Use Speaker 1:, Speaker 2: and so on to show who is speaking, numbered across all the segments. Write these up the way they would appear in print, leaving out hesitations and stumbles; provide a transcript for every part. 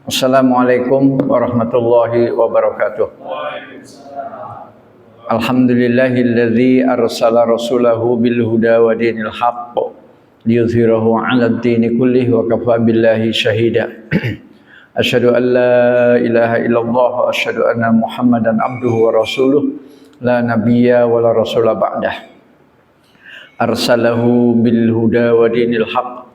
Speaker 1: Assalamualaikum warahmatullahi wabarakatuh. Alhamdulillahilladzi arsala rasulahu bil huda wa dinil haqq liyudhhirahu 'alad dini kullih wa kafa billahi syahida. Asyhadu an la ilaha illallah wa asyhadu anna Muhammadan abduhu wa rasuluh la nabiyya wa la rasula ba'dah. Arsalahu bil huda wa dinil haqq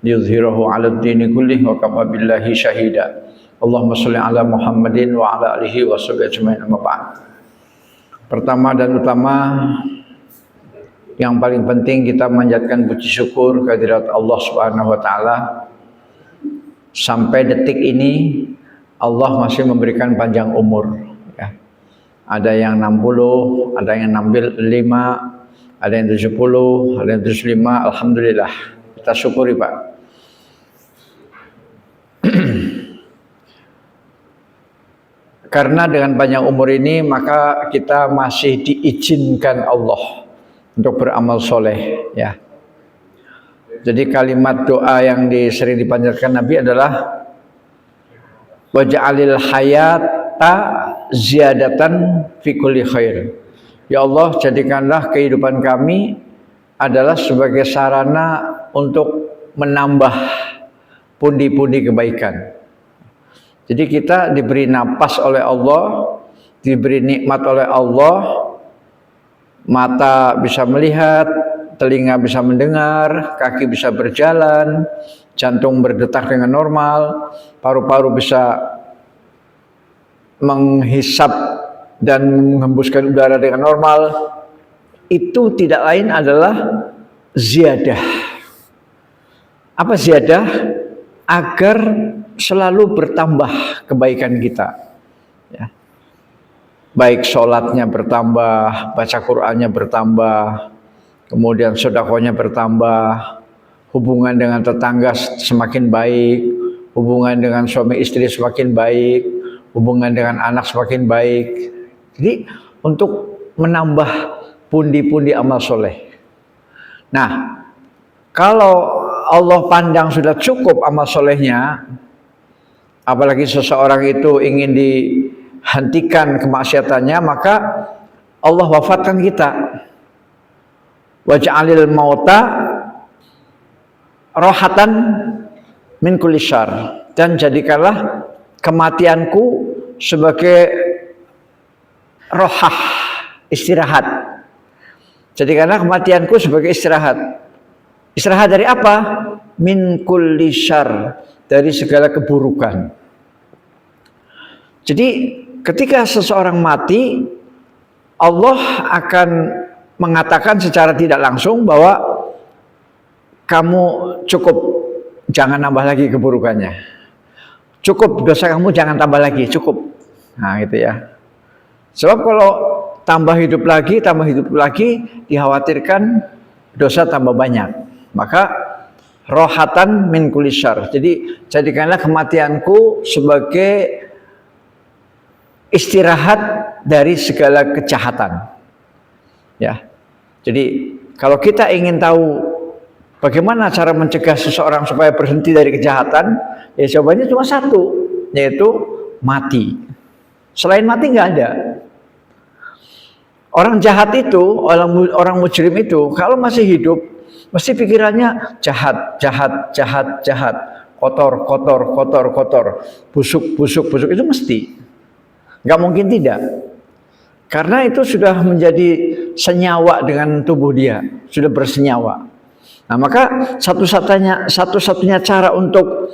Speaker 1: liyudhhirahu 'alad dini kullih wa kafa billahi syahida. Allahumma shalli ala Muhammadin wa ala alihi wa sahbihi ajmain. Amma ba'd. Pertama dan utama, yang paling penting kita manjatkan puji syukur kehadirat Allah Subhanahu wa taala. Sampai detik ini Allah masih memberikan panjang umur, ya. Ada yang 60, ada yang 65, ada yang 70, ada yang 75. Alhamdulillah. Kita syukuri, Pak. Karena dengan panjang umur ini maka kita masih diizinkan Allah untuk beramal soleh, ya. Jadi kalimat doa yang sering dipanjatkan Nabi adalah waj'alil hayata ziyadatan fi kulli khair. Ya Allah, jadikanlah kehidupan kami adalah sebagai sarana untuk menambah pundi-pundi kebaikan. Jadi kita diberi napas oleh Allah, diberi nikmat oleh Allah, mata bisa melihat, telinga bisa mendengar, kaki bisa berjalan, jantung berdetak dengan normal, paru-paru bisa menghisap dan menghembuskan udara dengan normal. Itu tidak lain adalah ziyadah. Apa ziyadah? Agar selalu bertambah kebaikan kita, ya. Baik sholatnya bertambah, baca Qur'annya bertambah, kemudian sedekahnya bertambah, hubungan dengan tetangga semakin baik, hubungan dengan suami istri semakin baik, hubungan dengan anak semakin baik. Jadi untuk menambah pundi-pundi amal soleh. Nah, kalau Allah pandang sudah cukup amal solehnya, apalagi seseorang itu ingin dihentikan kemaksiatannya, maka Allah wafatkan kita. Waj'alil mauta rohatan min kulli syarr, dan jadikanlah kematianku sebagai rohah, istirahat. Jadikanlah kematianku sebagai istirahat. Istirahat dari apa? Min kulli syarr, dari segala keburukan. Jadi ketika seseorang mati, Allah akan mengatakan secara tidak langsung bahwa kamu cukup, jangan nambah lagi keburukannya. Cukup, dosa kamu jangan tambah lagi, cukup. Nah, gitu ya. Sebab kalau tambah hidup lagi, dikhawatirkan dosa tambah banyak. Maka rohatan min kulli syarr. Jadi jadikanlah kematianku sebagai istirahat dari segala kejahatan. Ya. Jadi kalau kita ingin tahu bagaimana cara mencegah seseorang supaya berhenti dari kejahatan, ya jawabannya cuma satu, yaitu mati. Selain mati nggak ada. Orang jahat itu, orang mujrim itu, kalau masih hidup, mesti pikirannya jahat, kotor, busuk, itu mesti. Nggak mungkin tidak. Karena itu sudah menjadi senyawa dengan tubuh dia, sudah bersenyawa. Nah, maka satu-satunya cara untuk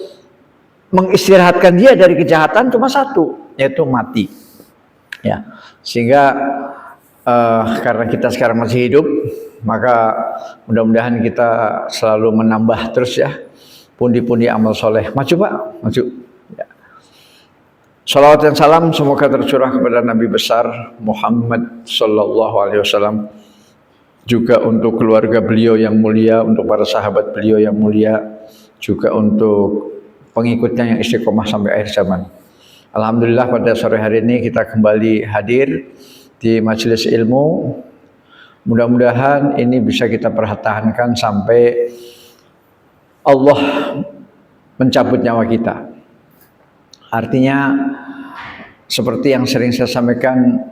Speaker 1: mengistirahatkan dia dari kejahatan cuma satu, yaitu mati. Ya, sehingga karena kita sekarang masih hidup, maka mudah-mudahan kita selalu menambah terus, ya, pundi-pundi amal soleh. Maju, Pak, maju. Ya. Salawat dan salam semoga tercurah kepada Nabi besar Muhammad Sallallahu Alaihi Wasallam, juga untuk keluarga beliau yang mulia, untuk para sahabat beliau yang mulia, juga untuk pengikutnya yang istiqomah sampai akhir zaman. Alhamdulillah pada sore hari ini kita kembali hadir di majelis ilmu. Mudah-mudahan ini bisa kita pertahankan sampai Allah mencabut nyawa kita. Artinya seperti yang sering saya sampaikan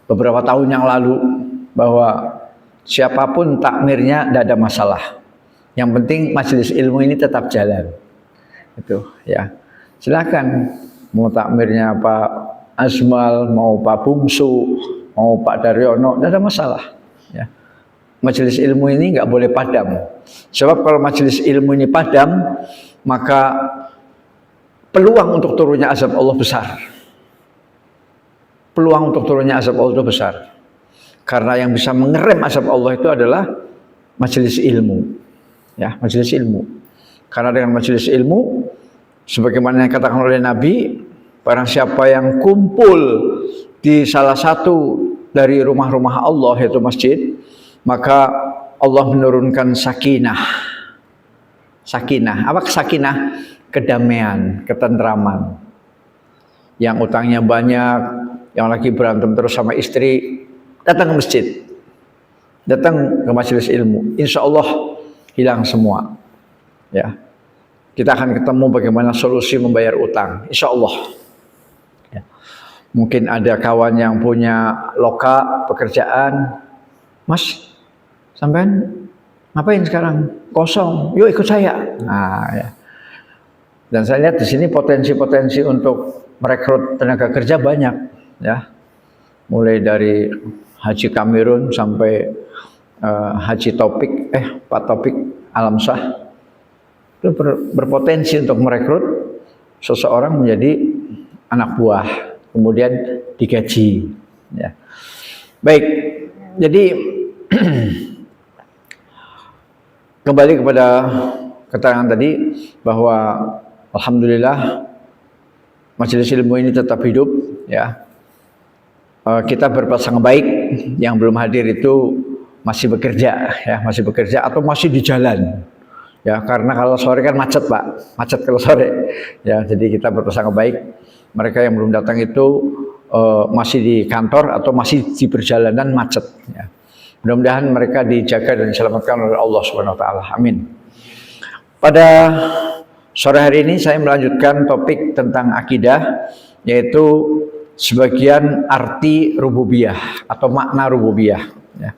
Speaker 1: beberapa tahun yang lalu, bahwa siapapun takmirnya tidak ada masalah. Yang penting majelis ilmu ini tetap jalan. Itu ya. Silakan mau takmirnya Pak Azmal, mau Pak Bungsu, mau Pak Daryono, tidak ada masalah. Ya. Majelis ilmu ini nggak boleh padam. Sebab kalau majelis ilmu ini padam, maka peluang untuk turunnya azab Allah besar. Peluang untuk turunnya azab Allah itu besar. Karena yang bisa mengerem azab Allah itu adalah majelis ilmu. Ya, majelis ilmu. Karena dengan majelis ilmu, sebagaimana yang dikatakan oleh Nabi, barang siapa yang kumpul di salah satu dari rumah-rumah Allah, yaitu masjid, maka Allah menurunkan sakinah. Sakinah, apa sakinah? Kedamaian, ketentraman. Yang utangnya banyak, yang lagi berantem terus sama istri, datang ke masjid, datang ke majelis ilmu, insya Allah hilang semua. Ya, kita akan ketemu bagaimana solusi membayar utang, insya Allah. Ya. Mungkin ada kawan yang punya loka pekerjaan, Mas, sampean ngapain sekarang? Kosong, yuk ikut saya. Nah, ya. Dan saya lihat di sini potensi-potensi untuk merekrut tenaga kerja banyak, ya. Mulai dari Haji Kamirun sampai Haji Taufik, Pak Taufik Alamsah, itu berpotensi untuk merekrut seseorang menjadi anak buah, kemudian digaji. Ya. Baik, jadi kembali kepada keterangan tadi bahwa alhamdulillah majelis ilmu ini tetap hidup, ya. Kita berprasangka baik, yang belum hadir itu masih bekerja, ya, masih bekerja atau masih di jalan, ya, karena kalau sore kan macet, Pak, macet kalau sore, ya. Jadi kita berprasangka baik, mereka yang belum datang itu masih di kantor atau masih di perjalanan macet, ya. Mudah-mudahan mereka dijaga dan diselamatkan oleh Allah Subhanahu Wa Taala. Amin. Pada sore hari ini saya melanjutkan topik tentang akidah, yaitu sebagian arti rububiyah atau makna rububiyah. Ya.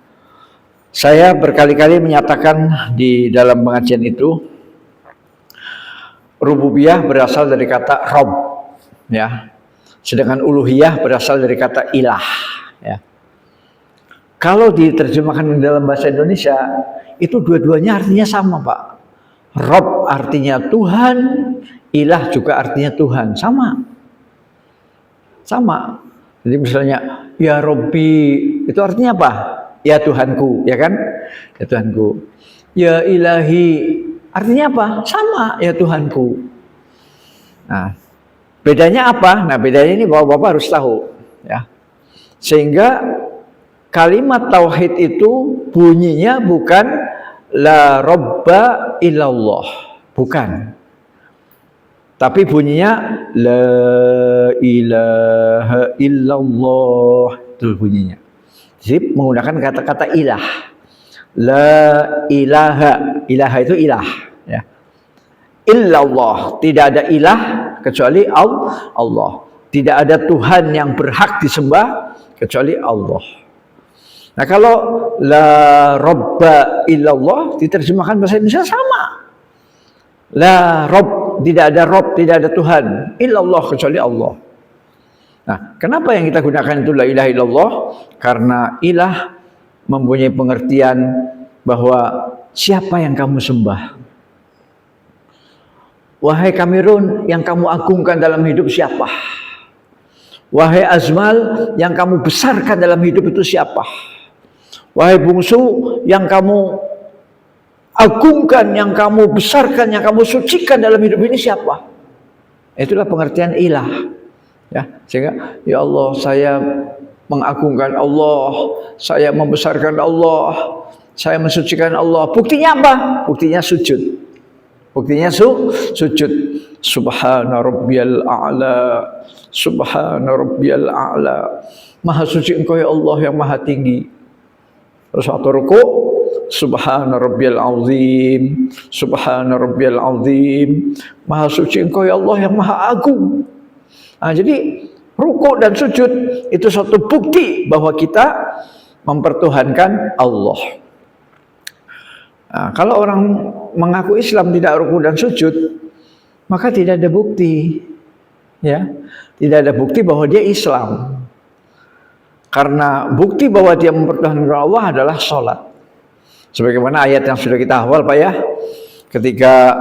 Speaker 1: Saya berkali-kali menyatakan di dalam pengajian itu, rububiyah berasal dari kata Rob, ya. Sedangkan uluhiyah berasal dari kata ilah, ya. Kalau diterjemahkan dalam bahasa Indonesia, itu dua-duanya artinya sama, Pak. Rob artinya Tuhan, ilah juga artinya Tuhan, sama. Sama. Jadi misalnya, ya Robbi, itu artinya apa? Ya Tuhanku, ya kan? Ya Tuhanku. Ya Ilahi, artinya apa? Sama, ya Tuhanku. Nah, bedanya apa? Nah, bedanya ini Bapak-bapak harus tahu, ya. Sehingga kalimat tauhid itu bunyinya bukan la robba illallah, bukan. Tapi bunyinya la ilaha illallah, itu bunyinya. Jadi menggunakan kata-kata ilah. La ilaha, ilaha itu ilah, ya. Illallah, tidak ada ilah kecuali Allah. Tidak ada Tuhan yang berhak disembah kecuali Allah. Nah, kalau la robba illallah diterjemahkan bahasa Indonesia sama. La rob, tidak ada rob, tidak ada Tuhan, illallah kecuali Allah. Nah, kenapa yang kita gunakan itu la ilaha illallah? Karena ilah mempunyai pengertian bahwa siapa yang kamu sembah. Wahai Kamirun, yang kamu agungkan dalam hidup siapa? Wahai Azmal, yang kamu besarkan dalam hidup itu siapa? Wahai Bungsu, yang kamu agungkan, yang kamu besarkan, yang kamu sucikan dalam hidup ini siapa? Itulah pengertian ilah. Ya, sehingga ya Allah, saya mengagungkan Allah, saya membesarkan Allah, saya mensucikan Allah. Buktinya apa? Buktinya sujud. Buktinya sujud. Subhana rabbiyal a'la, subhana rabbiyal a'la. Maha suci Engkau ya Allah yang maha tinggi. Terus waktu ruku, Subhana rabbiyal azim, subhana rabbiyal azim. Maha suci Engkau ya Allah yang maha agung. Nah, jadi rukuk dan sujud itu suatu bukti bahwa kita mempertuhankan Allah. Nah, kalau orang mengaku Islam tidak rukuk dan sujud, maka tidak ada bukti, ya, tidak ada bukti bahwa dia Islam. Karena bukti bahwa dia mempertuhankan Allah adalah sholat. Sebagaimana ayat yang sudah kita hafal Pak ya, ketika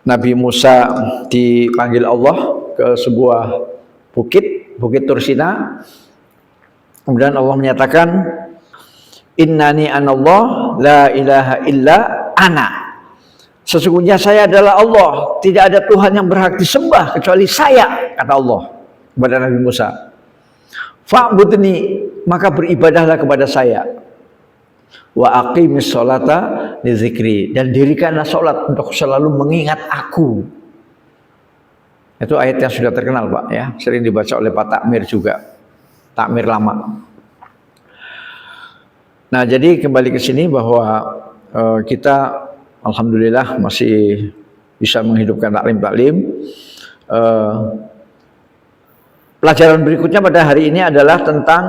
Speaker 1: Nabi Musa dipanggil Allah ke sebuah bukit Tursina, kemudian Allah menyatakan, Innani anallah la ilaha illa ana. Sesungguhnya saya adalah Allah, tidak ada Tuhan yang berhak disembah kecuali saya, kata Allah kepada Nabi Musa. Fa'budni, maka beribadahlah kepada saya. Wa aqimis sholata li dzikri, dan dirikanlah sholat untuk selalu mengingat aku. Itu ayat yang sudah terkenal Pak ya, sering dibaca oleh Pak Takmir juga, takmir lama. Nah, jadi kembali ke sini bahwa kita alhamdulillah masih bisa menghidupkan taklim-taklim. Pelajaran berikutnya pada hari ini adalah tentang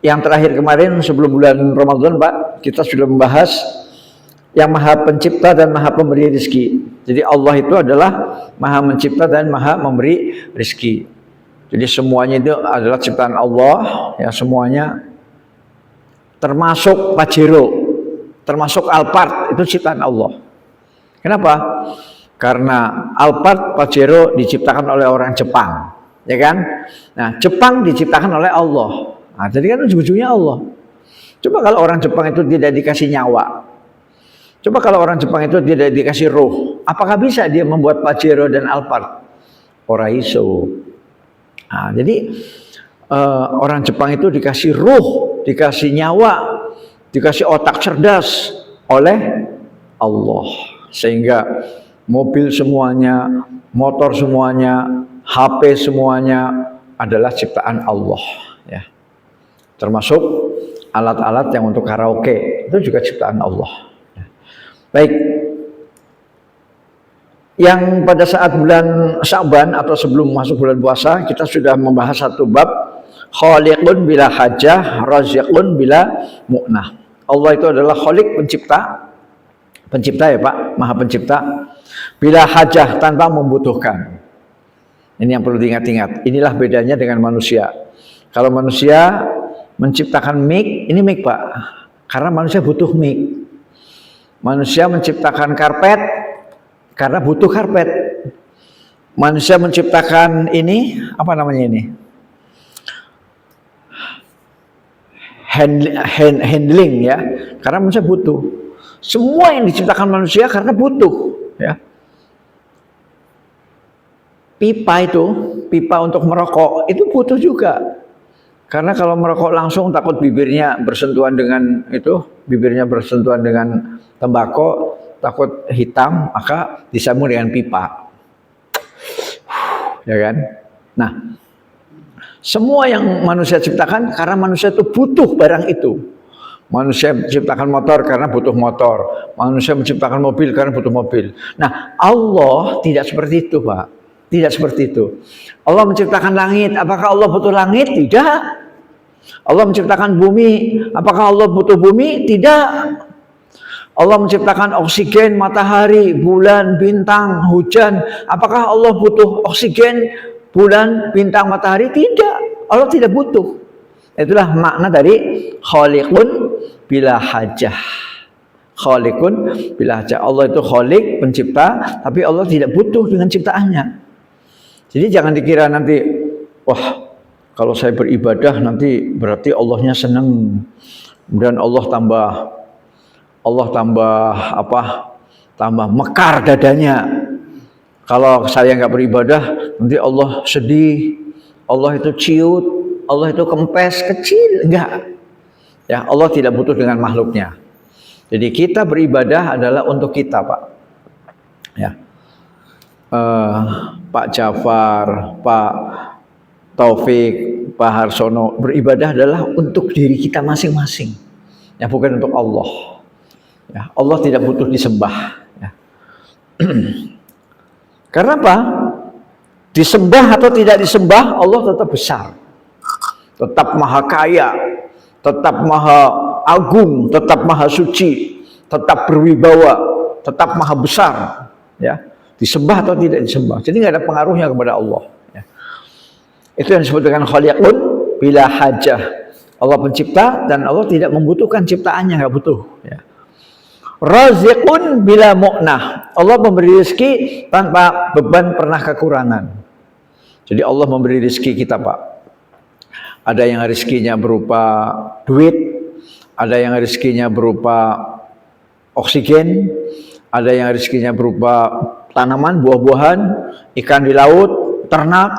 Speaker 1: yang terakhir kemarin sebelum bulan Ramadan Pak, kita sudah membahas yang maha pencipta dan maha pemberi rezeki. Jadi Allah itu adalah maha mencipta dan maha memberi rezeki. Jadi semuanya itu adalah ciptaan Allah, ya, semuanya termasuk Pajero, termasuk Alphard, itu ciptaan Allah. Kenapa? Karena Alphard, Pajero diciptakan oleh orang Jepang, ya kan? Nah, Jepang diciptakan oleh Allah. Nah, jadi kan ujung-ujungnya Allah. Coba kalau orang Jepang itu tidak dikasih nyawa, coba kalau orang Jepang itu tidak dikasih roh, apakah bisa dia membuat Pajero dan Alphard? Ora iso. Nah, jadi orang Jepang itu dikasih roh, dikasih nyawa, dikasih otak cerdas oleh Allah, sehingga mobil semuanya, motor semuanya, HP semuanya adalah ciptaan Allah, ya. Termasuk alat-alat yang untuk karaoke itu juga ciptaan Allah. Baik, yang pada saat bulan Sya'ban atau sebelum masuk bulan puasa kita sudah membahas satu bab, khaliqun bila hajah, raziqun bila mu'nah. Allah itu adalah khaliq, pencipta ya Pak, maha pencipta, bila hajah, tanpa membutuhkan. Ini yang perlu diingat-ingat. Inilah bedanya dengan manusia. Kalau manusia menciptakan mic, ini mic Pak, karena manusia butuh mic. Manusia menciptakan karpet karena butuh karpet. Manusia menciptakan ini, apa namanya ini? Handling ya, karena manusia butuh. Semua yang diciptakan manusia karena butuh, ya. Pipa untuk merokok itu butuh juga. Karena kalau merokok langsung takut bibirnya bersentuhan dengan tembakau, takut hitam, maka disambung dengan pipa. Ya kan? Nah, semua yang manusia ciptakan karena manusia itu butuh barang itu. Manusia menciptakan motor karena butuh motor. Manusia menciptakan mobil karena butuh mobil. Nah, Allah tidak seperti itu, Pak. Tidak seperti itu. Allah menciptakan langit, apakah Allah butuh langit? Tidak. Allah menciptakan bumi, apakah Allah butuh bumi? Tidak. Allah menciptakan oksigen, matahari, bulan, bintang, hujan, apakah Allah butuh oksigen, bulan, bintang, matahari? Tidak. Allah tidak butuh. Itulah makna dari khaliqun bila hajah. Khaliqun bila hajah. Allah itu khaliq, pencipta, tapi Allah tidak butuh dengan ciptaannya. Jadi jangan dikira nanti, wah, kalau saya beribadah nanti berarti Allahnya senang, kemudian Allah tambah mekar dadanya. Kalau saya nggak beribadah nanti Allah sedih, Allah itu ciut, Allah itu kempes kecil. Enggak, ya, Allah tidak butuh dengan makhluknya. Jadi kita beribadah adalah untuk kita, Pak, ya. Pak Jafar, Pak Taufik, Pak Harsono, beribadah adalah untuk diri kita masing-masing, ya, bukan untuk Allah. Ya, Allah tidak butuh disembah. Ya. Karena apa? Disembah atau tidak disembah, Allah tetap besar, tetap maha kaya, tetap maha agung, tetap maha suci, tetap berwibawa, tetap maha besar. Ya, disembah atau tidak disembah, jadi nggak ada pengaruhnya kepada Allah. Ya. Itu yang disebut dengan khaliqun bila hajah. Allah pencipta dan Allah tidak membutuhkan ciptaannya, nggak butuh. Ya. Raziqun bila mu'nah. Allah memberi rezeki tanpa beban pernah kekurangan. Jadi Allah memberi rezeki kita, Pak. Ada yang rezekinya berupa duit, ada yang rezekinya berupa oksigen, ada yang rezekinya berupa tanaman, buah-buahan, ikan di laut, ternak.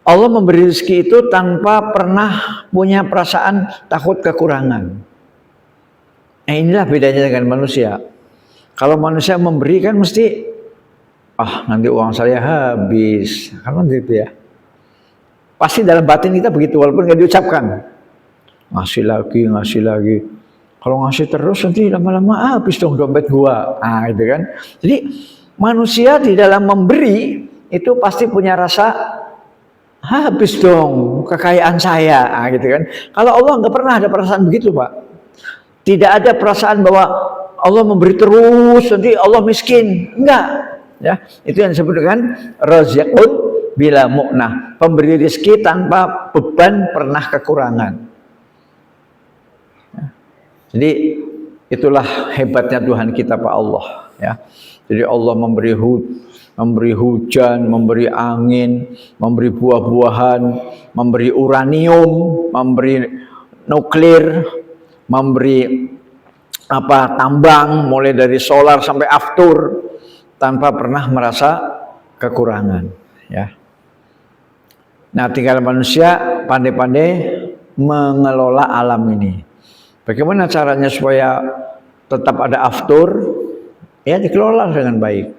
Speaker 1: Allah memberi rezeki itu tanpa pernah punya perasaan takut kekurangan. Inilah bedanya dengan manusia. Kalau manusia memberi kan mesti, nanti uang saya habis, kan gitu ya. Pasti dalam batin kita begitu, walaupun nggak diucapkan. Ngasih lagi. Kalau ngasih terus nanti lama-lama habis dong dompet gua. Gitu kan. Jadi manusia di dalam memberi itu pasti punya rasa habis dong kekayaan saya, gitu kan. Kalau Allah nggak pernah ada perasaan begitu, Pak. Tidak ada perasaan bahwa Allah memberi terus nanti Allah miskin, enggak. Ya, itu yang disebut dengan raziqun bila mu'nah, pemberi rezeki tanpa beban pernah kekurangan. Ya. Jadi itulah hebatnya Tuhan kita, Pak Allah. Ya, jadi Allah memberi hujan, memberi angin, memberi buah-buahan, memberi uranium, memberi nuklir, memberi tambang mulai dari solar sampai aftur tanpa pernah merasa kekurangan, ya. Nah, tinggal manusia pandai-pandai mengelola alam ini. Bagaimana caranya supaya tetap ada aftur? Ya, dikelola dengan baik.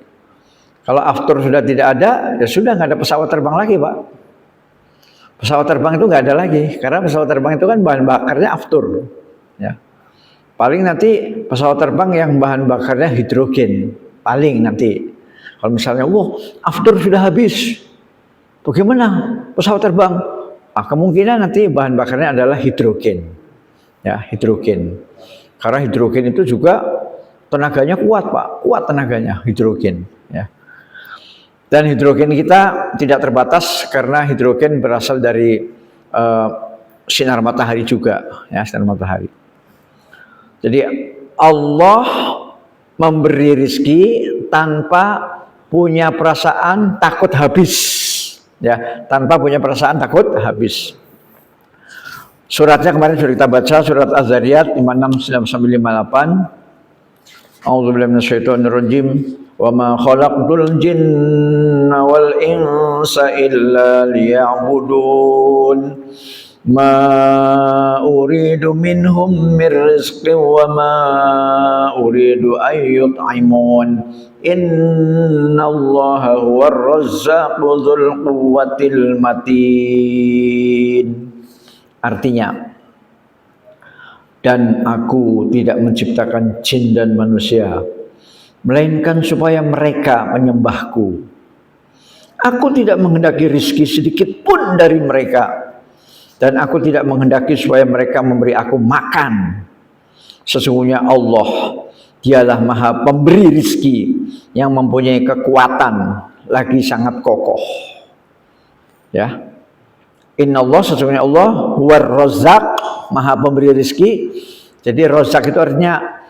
Speaker 1: Kalau aftur sudah tidak ada, ya sudah nggak ada pesawat terbang lagi, Pak. Pesawat terbang itu nggak ada lagi, karena pesawat terbang itu kan bahan bakarnya aftur. Ya, paling nanti pesawat terbang yang bahan bakarnya hidrogen, paling nanti. Kalau misalnya, aftur sudah habis, bagaimana pesawat terbang? Kemungkinan nanti bahan bakarnya adalah hidrogen, ya, hidrogen. Karena hidrogen itu juga tenaganya kuat, Pak, kuat tenaganya hidrogen. Ya. Dan hidrogen kita tidak terbatas karena hidrogen berasal dari sinar matahari juga, ya, sinar matahari. Jadi Allah memberi rezeki tanpa punya perasaan takut habis, ya, tanpa punya perasaan takut habis. Suratnya kemarin sudah kita baca, surat Az-Zariyat 56-58. A'udzubillahi minasyaitonirrajim. Wa ma khalaqtul jinna wal insa illa liya'budun. Ma uridu minhum min rizqin wa ma uridu an yut'imun. Innallaha huwar razzaqu dzul quwwatil matin. Artinya, dan aku tidak menciptakan jin dan manusia melainkan supaya mereka menyembahku. Aku tidak menghendaki rizki sedikit pun dari mereka, dan aku tidak menghendaki supaya mereka memberi aku makan. Sesungguhnya Allah, dialah maha pemberi rizki yang mempunyai kekuatan lagi sangat kokoh. Ya, Innallah, sesungguhnya Allah huwar razzaq, maha pemberi rizki. Jadi razzaq itu artinya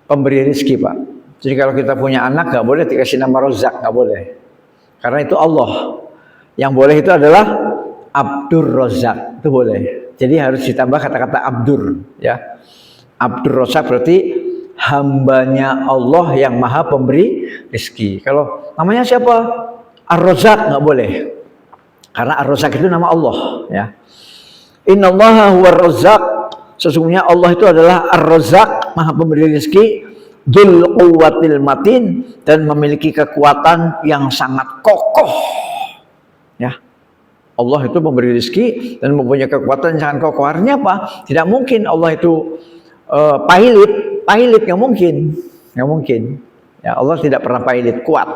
Speaker 1: pemberi rizki, Pak. Jadi kalau kita punya anak nggak boleh dikasih nama razzaq, nggak boleh. Karena itu Allah. Yang boleh itu adalah Abdur Razzaq, itu boleh. Jadi harus ditambah kata-kata Abdur, ya. Abdur Razzaq berarti hambanya Allah yang maha pemberi rizki. Kalau namanya siapa? Ar-Razzaq nggak boleh. Karena Ar-Razzaq itu nama Allah, ya. Innallaha huwar razzaq, sesungguhnya Allah itu adalah Ar-Razzaq, maha pemberi rezeki, dzul quwwatil matin, dan memiliki kekuatan yang sangat kokoh. Ya. Allah itu memberi rezeki dan mempunyai kekuatan yang sangat kokoh. Artinya apa? Tidak mungkin Allah itu Pailit nggak mungkin, nggak mungkin. Ya Allah tidak pernah pailit, kuat.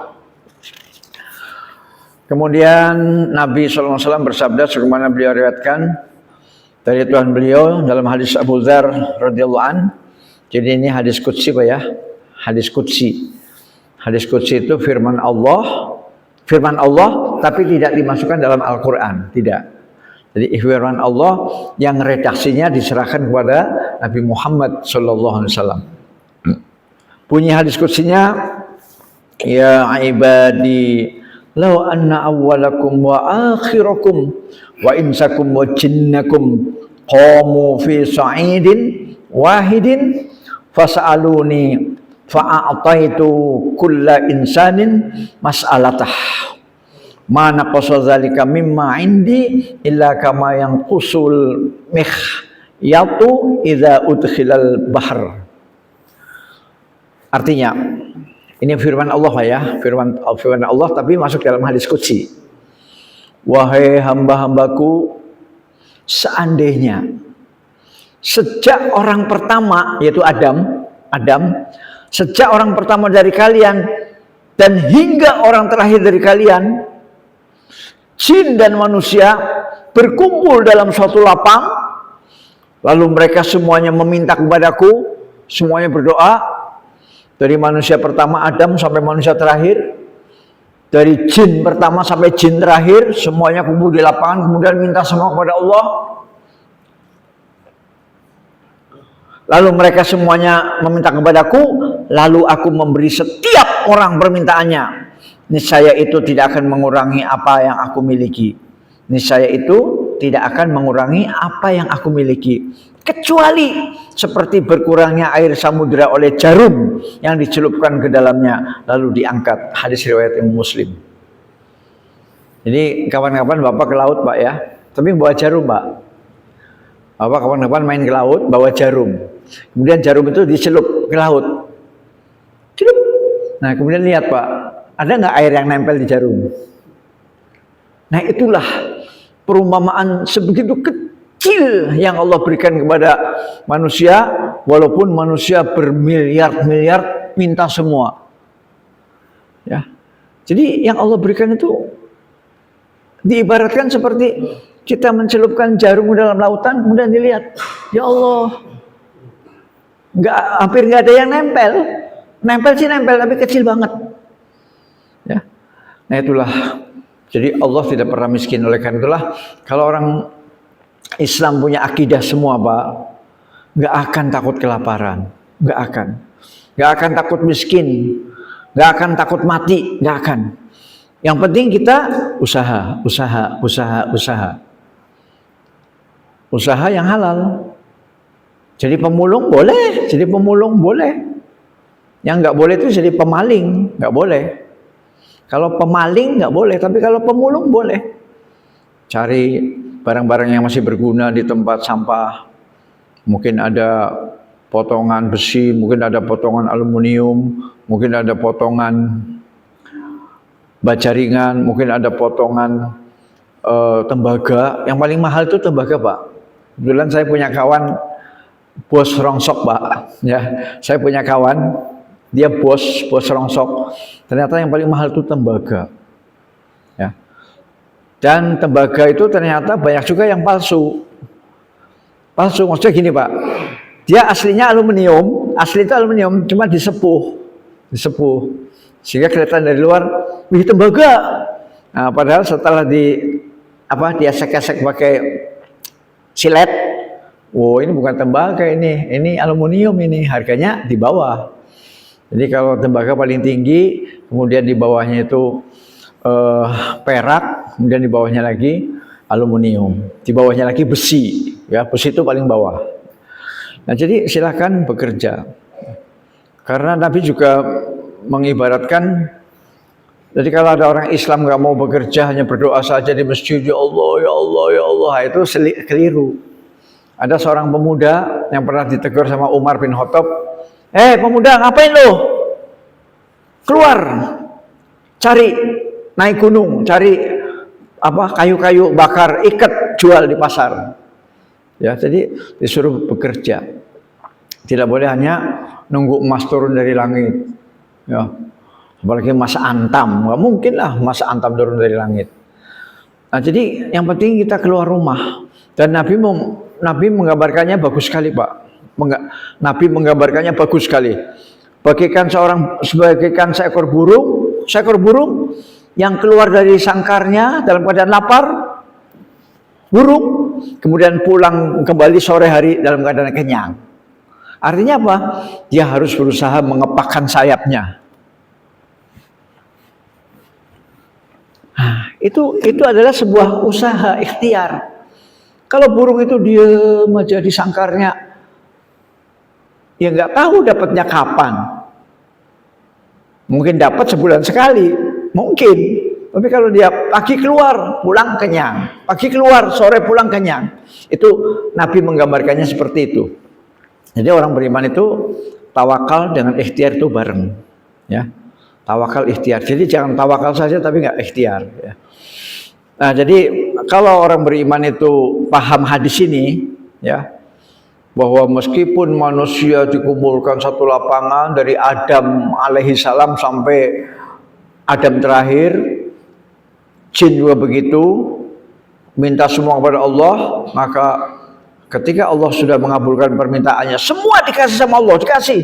Speaker 1: Kemudian Nabi SAW bersabda, sebagaimana beliau riwayatkan dari Tuhan beliau dalam hadis Abu Dzar radhiyallahu an. Jadi ini hadis qudsi Pak ya, hadis qudsi. Hadis qudsi itu firman Allah tapi tidak dimasukkan dalam Al-Quran, tidak. Jadi firman Allah yang redaksinya diserahkan kepada Nabi Muhammad SAW. Bunyi hadis qudsinya, ya ibadi law anna awwalakum wa akhirakum wa insakum wa jinnakum qamu fi sa'idin wahidin fas'aluni fa'a'taitu kulla insanin mas'alatah ma naqasa dzalika mimma indi illa kama yanqusul mikhyatu idza udkhilal bahr. Artinya, ini firman Allah ya, firman Allah tapi masuk dalam hadis qudsi. Wahai hamba-hambaku, seandainya sejak orang pertama yaitu Adam, sejak orang pertama dari kalian dan hingga orang terakhir dari kalian, jin dan manusia berkumpul dalam suatu lapang, lalu mereka semuanya meminta kepadaku, semuanya berdoa. Dari manusia pertama Adam sampai manusia terakhir, dari jin pertama sampai jin terakhir, semuanya kumpul di lapangan, kemudian minta semua kepada Allah. Lalu mereka semuanya meminta kepadaku, lalu aku memberi setiap orang permintaannya. Niscaya itu tidak akan mengurangi apa yang aku miliki. Niscaya itu tidak akan mengurangi apa yang aku miliki. Kecuali seperti berkurangnya air samudera oleh jarum yang dicelupkan ke dalamnya lalu diangkat. Hadis riwayat Imam Muslim. Jadi kapan-kapan Bapak ke laut Pak ya, tapi bawa jarum Pak. Bapak kapan-kapan main ke laut bawa jarum. Kemudian jarum itu dicelup ke laut. Celup. Nah kemudian lihat Pak, ada nggak air yang nempel di jarum? Nah itulah perumpamaan sebegitu kecil yang Allah berikan kepada manusia, walaupun manusia bermiliar-miliar minta semua. Ya. Jadi yang Allah berikan itu diibaratkan seperti kita mencelupkan jarum dalam lautan, kemudian dilihat, ya Allah, hampir nggak ada yang nempel. Nempel sih nempel, tapi kecil banget. Ya. Nah itulah. Jadi Allah tidak pernah miskin. Oleh karena itulah kalau orang Islam punya akidah semua Pak, nggak akan takut kelaparan, nggak akan takut miskin, nggak akan takut mati, nggak akan. Yang penting kita usaha yang halal. Jadi pemulung boleh, yang nggak boleh itu jadi pemaling, nggak boleh. Kalau pemaling nggak boleh, tapi kalau pemulung boleh. Cari barang-barang yang masih berguna di tempat sampah. Mungkin ada potongan besi, mungkin ada potongan aluminium, mungkin ada potongan baja ringan, mungkin ada potongan tembaga. Yang paling mahal itu tembaga Pak. Kebetulan saya punya kawan bos rongsok Pak. Ya, saya punya kawan. Dia bos rongsok. Ternyata yang paling mahal itu tembaga. Ya. Dan tembaga itu ternyata banyak juga yang palsu. Palsu maksudnya gini Pak. Dia aslinya aluminium, cuma disepuh. Sehingga kelihatan dari luar, wih tembaga. Nah, padahal setelah dia esek-esek pakai silet, wow ini bukan tembaga ini aluminium ini, harganya di bawah. Jadi kalau tembaga paling tinggi, kemudian di bawahnya itu perak, kemudian di bawahnya lagi aluminium, di bawahnya lagi besi, ya besi itu paling bawah. Nah jadi silakan bekerja, karena Nabi juga mengibaratkan, jadi kalau ada orang Islam nggak mau bekerja hanya berdoa saja di masjid, ya Allah ya Allah ya Allah, itu keliru. Ada seorang pemuda yang pernah ditegur sama Umar bin Khattab. Pemuda, ngapain lo? Keluar, cari naik gunung, cari kayu-kayu bakar, ikat, jual di pasar. Ya, jadi disuruh bekerja. Tidak boleh hanya nunggu emas turun dari langit. Ya. Apalagi emas antam, nggak mungkin lah emas antam turun dari langit. Nah, jadi yang penting kita keluar rumah. Dan Nabi menggambarkannya bagus sekali, Pak. Nabi menggambarkannya bagus sekali. Bagaikan seekor burung yang keluar dari sangkarnya dalam keadaan lapar, burung, kemudian pulang kembali sore hari dalam keadaan kenyang. Artinya apa? Dia harus berusaha mengepakkan sayapnya. Nah, itu adalah sebuah usaha ikhtiar. Kalau burung itu diam aja di sangkarnya, ya nggak tahu dapatnya kapan. Mungkin dapat sebulan sekali, mungkin. Tapi kalau dia pagi keluar, pulang kenyang. Pagi keluar, sore pulang kenyang. Itu Nabi menggambarkannya seperti itu. Jadi orang beriman itu tawakal dengan ikhtiar itu bareng, ya. Tawakal ikhtiar. Jadi jangan tawakal saja tapi nggak ikhtiar. Ya. Nah, jadi kalau orang beriman itu paham hadis ini, ya, bahwa meskipun manusia dikumpulkan satu lapangan dari Adam alaihi salam sampai Adam terakhir, jin juga begitu, minta semua kepada Allah, maka ketika Allah sudah mengabulkan permintaannya, semua dikasih sama Allah, dikasih,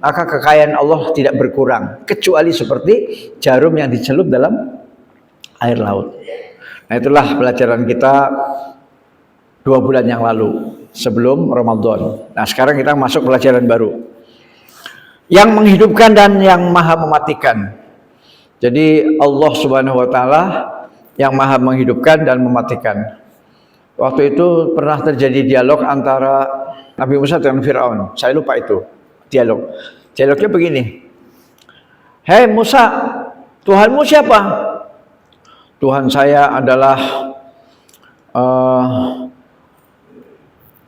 Speaker 1: maka kekayaan Allah tidak berkurang, kecuali seperti jarum yang dicelup dalam air laut. Nah, itulah pelajaran kita 2 bulan yang lalu sebelum Ramadan. Nah, sekarang kita masuk pelajaran baru. Yang menghidupkan dan yang maha mematikan. Jadi Allah Subhanahu wa taala yang maha menghidupkan dan mematikan. Waktu itu pernah terjadi dialog antara Nabi Musa dengan Fir'aun. Saya lupa itu dialog. Dialognya begini. Hei Musa, Tuhanmu siapa? Tuhan saya adalah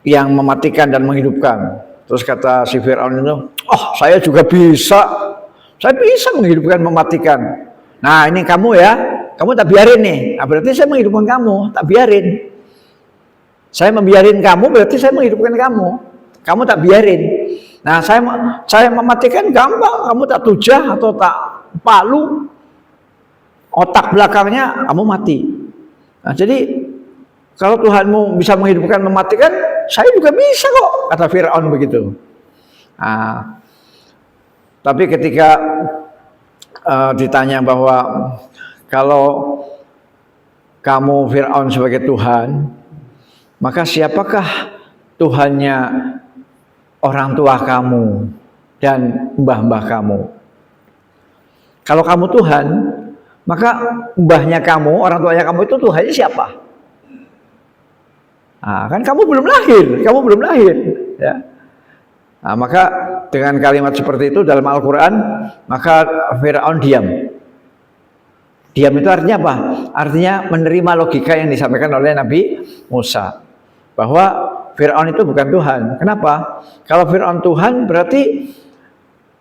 Speaker 1: yang mematikan dan menghidupkan. Terus kata si Fir'aun itu, oh saya juga bisa. Saya bisa menghidupkan, mematikan. Nah ini kamu ya, kamu tak biarin nih. Nah, berarti saya menghidupkan kamu, tak biarin. Saya membiarin kamu berarti saya menghidupkan kamu. Kamu tak biarin. Nah, saya mematikan gampang. Kamu tak tujah atau tak palu, otak belakangnya kamu mati. Nah, jadi kalau Tuhanmu bisa menghidupkan, mematikan, saya juga bisa kok, kata Fir'aun begitu. Nah, tapi ketika ditanya bahwa kalau kamu Fir'aun sebagai Tuhan, maka siapakah Tuhannya orang tua kamu dan mbah-mbah kamu? Kalau kamu Tuhan, maka mbahnya kamu, orang tuanya kamu itu Tuhannya siapa? Nah, kan kamu belum lahir, ya. Nah, maka dengan kalimat seperti itu dalam Al-Quran, maka Fir'aun diam. Diam itu artinya apa? Artinya menerima logika yang disampaikan oleh Nabi Musa. Bahwa Fir'aun itu bukan Tuhan. Kenapa? Kalau Fir'aun Tuhan berarti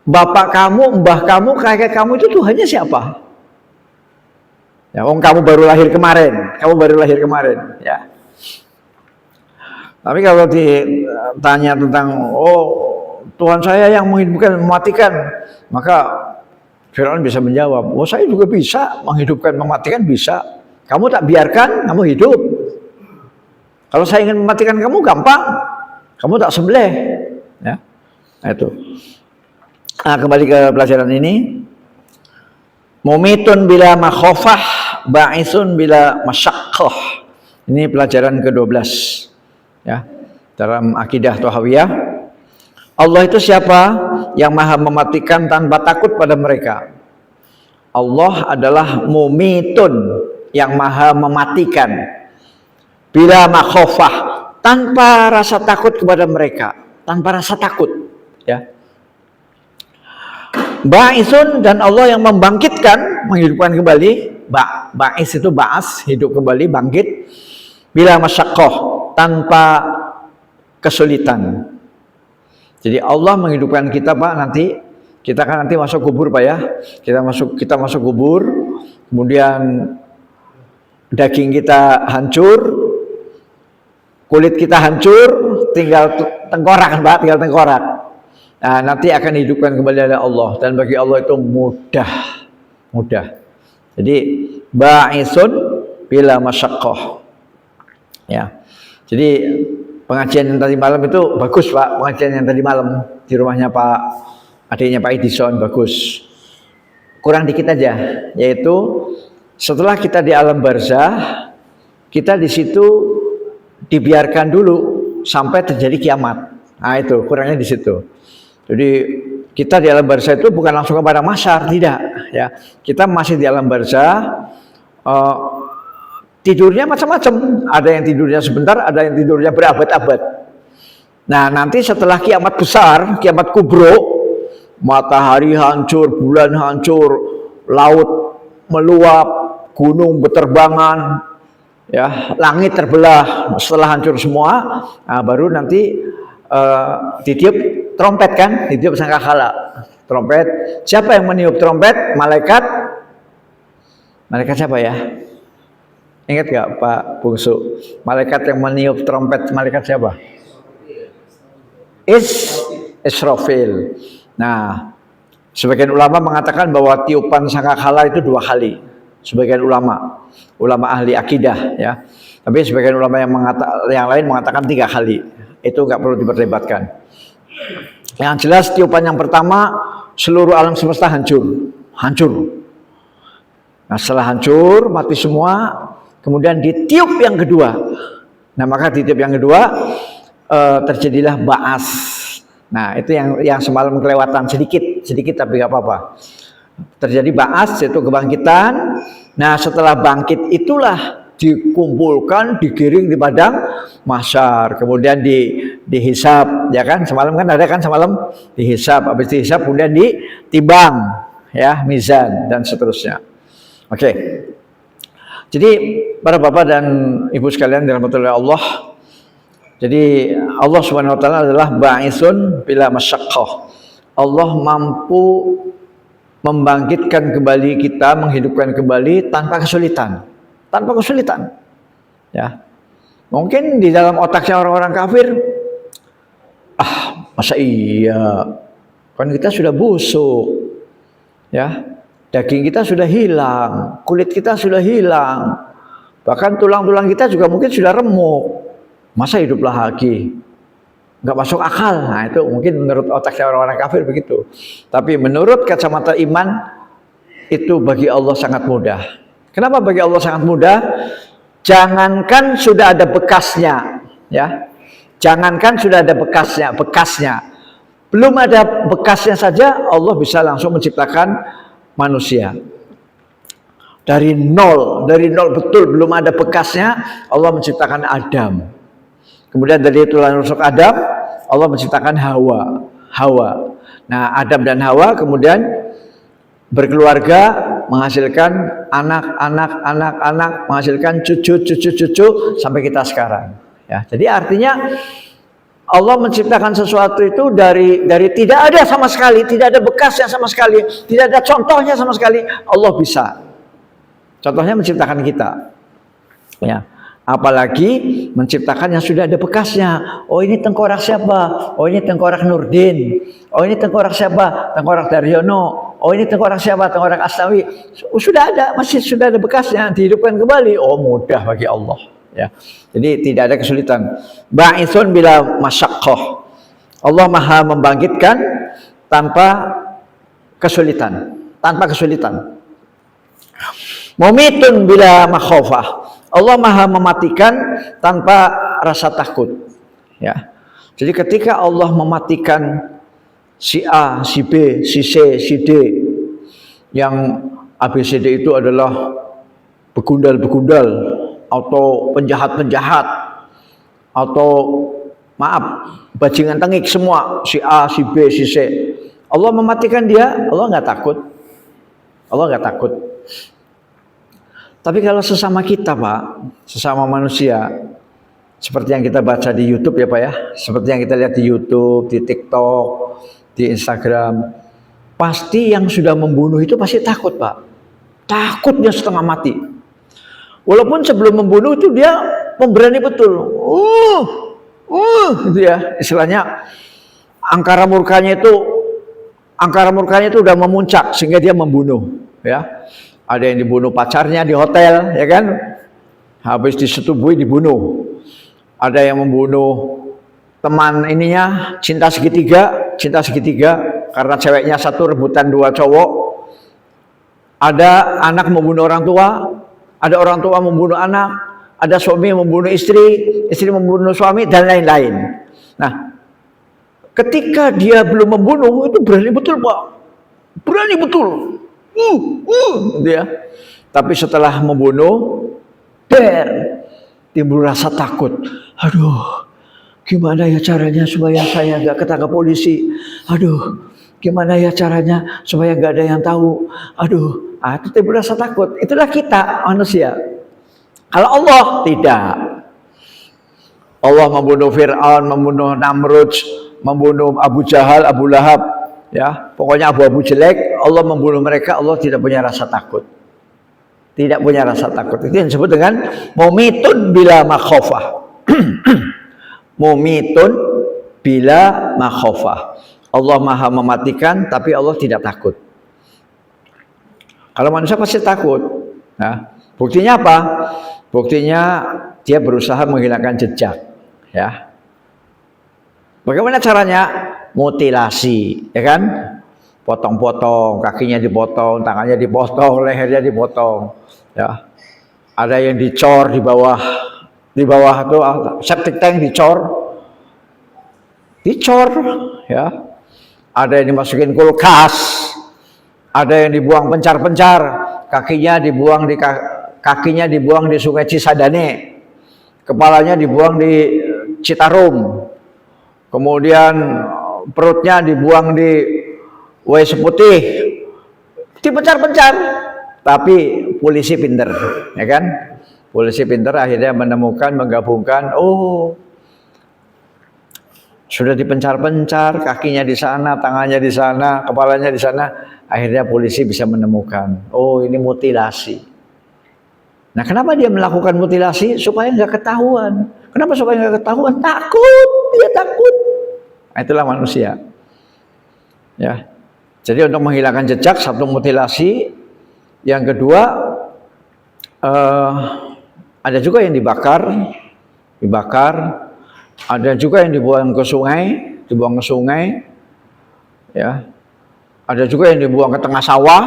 Speaker 1: bapak kamu, mbah kamu, kakek kamu itu Tuhannya siapa? Ya, kamu baru lahir kemarin, ya. Tapi kalau ditanya tentang, oh Tuhan saya yang menghidupkan, mematikan, maka Fir'aun bisa menjawab, oh saya juga bisa menghidupkan, mematikan bisa. Kamu tak biarkan, kamu hidup. Kalau saya ingin mematikan kamu gampang, kamu tak sembelih, ya. Nah, itu. Nah, kembali ke pelajaran ini. Mumitun bila makhofah, ba'isun bila masyaqqah. Ini pelajaran ke-12, ya. Dalam akidah Thahawiyah, Allah itu siapa? Yang maha mematikan tanpa takut pada mereka. Allah adalah mumitun, yang maha mematikan. Bila makhofah, tanpa rasa takut kepada mereka, tanpa rasa takut, ya. Ba'isun, dan Allah yang membangkitkan, menghidupkan kembali. Ba'is itu ba'as, hidup kembali, bangkit. Bila masyaqqah, tanpa kesulitan. Jadi Allah menghidupkan kita, Pak, nanti kita kan nanti masuk kubur, Pak, ya. Kita masuk kubur, kemudian daging kita hancur, kulit kita hancur, tinggal tengkorak, Pak, tinggal tengkorak. Nah, nanti akan dihidupkan kembali oleh Allah, dan bagi Allah itu mudah. Jadi ba'isun bila masyaqqah. Ya. Jadi pengajian yang tadi malam itu bagus Pak, pengajian yang tadi malam di rumahnya Pak, adiknya Pak Edison, bagus. Kurang dikit aja, yaitu setelah kita di alam barzah, kita di situ dibiarkan dulu sampai terjadi kiamat. Nah itu kurangnya di situ. Jadi kita di alam barzah itu bukan langsung kepada mahsyar, tidak ya. Kita masih di alam barzah, tidurnya macam-macam. Ada yang tidurnya sebentar, ada yang tidurnya berabad-abad. Nah nanti setelah kiamat besar, kiamat kubro, matahari hancur, bulan hancur, laut meluap, gunung berterbangan, ya, langit terbelah. Setelah hancur semua, nah, baru nanti ditiup trompet kan, ditiup sangkakala, trompet. Siapa yang meniup trompet? Malaikat siapa ya? Ingat gak Pak Bungsu? Malaikat yang meniup trompet, malaikat siapa? Israfil. Nah, sebagian ulama mengatakan bahwa tiupan sangkakala itu 2 kali. Sebagian ulama ahli akidah ya. Tapi sebagian ulama yang lain mengatakan 3 kali. Itu nggak perlu diperdebatkan. Yang jelas tiupan yang pertama seluruh alam semesta hancur. Nah setelah hancur mati semua, kemudian ditiup yang kedua. Nah maka ditiup yang kedua terjadilah ba'as. Nah itu yang semalam kelewatan sedikit tapi nggak apa-apa. Terjadi ba'as, yaitu kebangkitan. Nah setelah bangkit itulah dikumpulkan, digiring di padang mahsyar, kemudian dihisab, ya kan? Semalam kan ada kan, semalam dihisab, habis dihisab kemudian ditimbang, ya, mizan dan seterusnya. Oke. Jadi para bapak dan ibu sekalian dirahmati Allah, jadi Allah Subhanahu wa taala adalah ba'isun bila masyaqqah. Allah mampu membangkitkan kembali kita, menghidupkan kembali tanpa kesulitan. Ya. Mungkin di dalam otaknya orang-orang kafir, masa iya? Kan kita sudah busuk. Ya. Daging kita sudah hilang, kulit kita sudah hilang. Bahkan tulang-tulang kita juga mungkin sudah remuk. Masa hidup lagi? Nggak masuk akal. Nah, itu mungkin menurut otaknya orang-orang kafir begitu. Tapi menurut kacamata iman, itu bagi Allah sangat mudah. Kenapa bagi Allah sangat mudah? Jangankan sudah ada bekasnya, ya. Jangankan sudah ada bekasnya. Belum ada bekasnya saja Allah bisa langsung menciptakan manusia. Dari nol betul, belum ada bekasnya Allah menciptakan Adam. Kemudian dari tulang rusuk Adam Allah menciptakan Hawa. Nah, Adam dan Hawa kemudian berkeluarga, menghasilkan anak, menghasilkan cucu sampai kita sekarang. Ya, jadi artinya Allah menciptakan sesuatu itu dari tidak ada sama sekali, tidak ada bekasnya sama sekali, tidak ada contohnya sama sekali. Allah bisa. Contohnya menciptakan kita. Ya. Apalagi menciptakan yang sudah ada bekasnya. Oh ini tengkorak siapa? Oh ini tengkorak Nurdin. Oh ini tengkorak siapa? Tengkorak Daryono. Oh ini tengkorak siapa? Tengkorak Astawi. Sudah ada, sudah ada bekasnya, dihidupkan kembali. Oh mudah bagi Allah. Ya. Jadi tidak ada kesulitan. Ba'itsun bila masyaqqah. Allah Maha membangkitkan tanpa kesulitan. Mumitun bila makhofah. Allah Maha mematikan tanpa rasa takut. Ya. Jadi ketika Allah mematikan si A, si B, si C, si D, yang ABCD itu adalah begundal-begundal atau penjahat-penjahat atau maaf bajingan tengik semua, si A, si B, si C. Allah mematikan dia, Allah nggak takut. Tapi kalau sesama kita Pak, sesama manusia, seperti yang kita baca di YouTube ya Pak ya, seperti yang kita lihat di YouTube, di TikTok, di Instagram, pasti yang sudah membunuh itu pasti takut Pak. Takutnya setengah mati. Walaupun sebelum membunuh itu dia pemberani betul. Gitu ya, istilahnya angkara murkanya itu udah memuncak sehingga dia membunuh, ya. Ada yang dibunuh pacarnya di hotel, ya kan? Habis disetubui dibunuh. Ada yang membunuh teman ininya, cinta segitiga karena ceweknya satu rebutan dua cowok. Ada anak membunuh orang tua, ada orang tua membunuh anak, ada suami membunuh istri membunuh suami, dan lain-lain. Nah, ketika dia belum membunuh itu berani betul, Pak. Berani betul. Dia. Tapi setelah membunuh, timbul rasa takut. Aduh, gimana ya caranya supaya saya nggak ketangkap polisi? Aduh, gimana ya caranya supaya nggak ada yang tahu? Aduh, itu timbul rasa takut. Itulah kita manusia. Kalau Allah tidak. Allah membunuh Fir'aun, membunuh Namrud, membunuh Abu Jahal, Abu Lahab, ya, pokoknya abu-abu jelek. Allah membunuh mereka, Allah tidak punya rasa takut. Tidak punya rasa takut. Itu yang disebut dengan mumitun bila makhofah. Mumitun bila makhofah. Allah maha mematikan, tapi Allah tidak takut. Kalau manusia pasti takut. Nah, buktinya apa? Buktinya dia berusaha menghilangkan jejak, ya. Bagaimana caranya? Mutilasi, ya kan? Potong-potong, kakinya dipotong, tangannya dipotong, lehernya dipotong, ya. Ada yang dicor di bawah itu septic tank dicor, ya. Ada yang dimasukin kulkas, ada yang dibuang pencar-pencar, kakinya dibuang di Sungai Cisadane, kepalanya dibuang di Citarum, kemudian perutnya dibuang di Wais Putih, dipencar-pencar. Tapi polisi pinter, ya kan? Polisi pinter akhirnya menemukan, menggabungkan, oh, sudah dipencar-pencar, kakinya di sana, tangannya di sana, kepalanya di sana. Akhirnya polisi bisa menemukan, oh, ini mutilasi. Nah, kenapa dia melakukan mutilasi? Supaya nggak ketahuan. Kenapa supaya nggak ketahuan? Takut, dia takut. Nah, itulah manusia. Ya. Jadi untuk menghilangkan jejak, satu mutilasi. Yang kedua, ada juga yang dibakar. Ada juga yang dibuang ke sungai, ya. Ada juga yang dibuang ke tengah sawah.